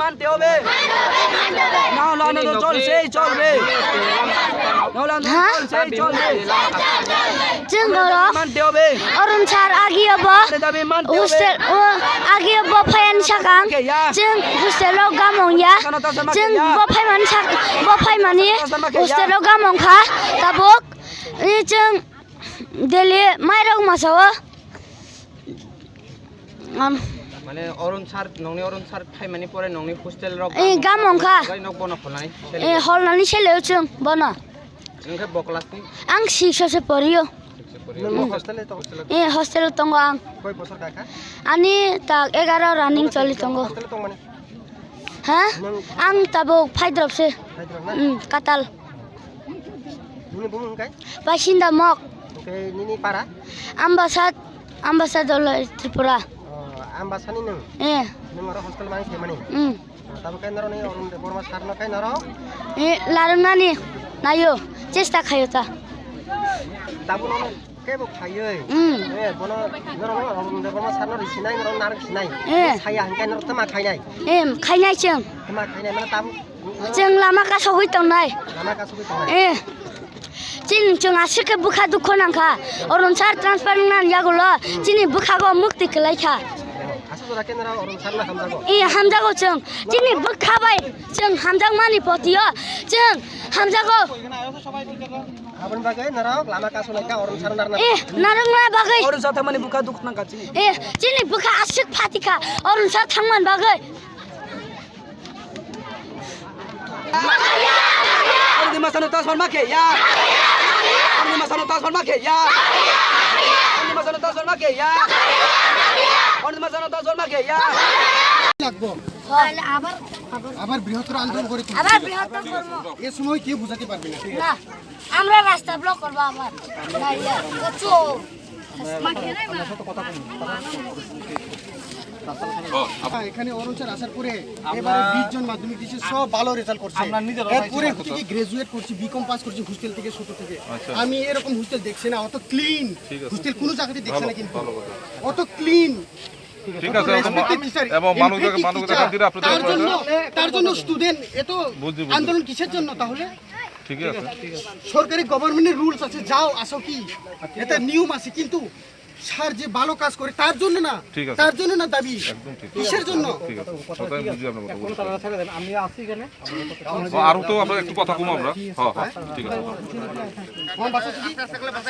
মানতে হবে না হলে আন্দোলন চলছেই চলবে মানতে হবে অরুণসার আগিয়াবো হোস্টেল আগিয়াবो फायन सागां जों हस्टेलाव गामंया जों बो फायमानि हस्टेलाव गामंखा ताबक जों दिल्ली माइरं मासाव মানে অরুণ স্যার নংনি অরুণ স্যার ফাইমানি পরে নংনি হস্টেল র गामंखा नक बन फलनानै हलनानै सेलायाव जों बना ओंखे बक्लासनि आं 6 सो परियो हस्टेलाव दङ आं कय बोसोर गाखा आंनि ता 11 रानिं चलि दङ हस्टेलाव दं माने हा आं ताबो फाइद्रबसे काताल नोंनि बुं ओंखाय बासिन्दा मक ओंखाय निनि पारा आम्बासादर त्रिपुरा आम्बासानि नों नों आरो हस्टेल माने फेमानि ताबो काय नरो नै अरुण बर्मा सारनो काय नरो लारुनानि नायो चेष्टा खायो ता ताबो नरो केबो खायै बनो नरो अरुण बर्मा सारनो रिसिनाय नरो नार खिनाय साया हंकाय नरो तमा खायनाय खायनाय जों तमा खायनाय माने ताबो जों लामा कासबै तंनाय लामा कासबै तंनाय जों आसिके बुखा दुख नांखा अरुण सार ट्रान्सफार नान यागुल जिनि बुखागो मुक्ति खलायखा आसुरा केन्द्र अरुण सारनो हामजागो हामजागो जों जिनि बुखाबाय जों हामजाग मानि पतियो जों हामजागो आबन बागै नरो लामा कासलायका अरुण सार नारना नारंला बागै अरुण सार थांमानि बुखा दुख नांखा जिनि बुखा आसिक फातिखा अरुण सार थांमान बागै Ordi masano transforma ke ya. Ordi masano transforma ke ya. Ordi masano transforma ke ya. Ordi masano transforma ke ya. লাগবো আবার বৃহত্তর আন্দোলন করে আবার বৃহত্তর করব এই সময় কি বুঝাতে পারবি না না আমরা রাস্তা ব্লক করব আবার না ইয়া চো এখানে অরুণ স্যার আসার পরে এবারে 20 জন মাধ্যমিক দিয়েছে সব ভালো রেজাল্ট করছে এরপরে থেকে গ্রাজুয়েট করছি বিকম পাস করছি হোস্টেল থেকে ছোট থেকে আমি এরকম হোস্টেল দেখছি না অত ক্লিন হোস্টেল কোনো জায়গাতে দেখছি না কিন্তু অত ক্লিন ঠিক আছে এবং তার জন্য স্টুডেন্ট এত আন্দোলন কিসের জন্য তাহলে ঠিক আছে সরকারি গভর্নমেন্টের রুলস আছে যাও আসো কি এটা নিয়ম আছে কিন্তু স্যার যে ভালো কাজ করে তার জন্য না তার জন্য না দাবি একদম ঠিক কিসের জন্য ঠিক আছে কথাই বুঝি আপনার কথা আমি আছি এখানে আর তো আমরা একটু কথা কম আমরা হ্যাঁ ঠিক আছে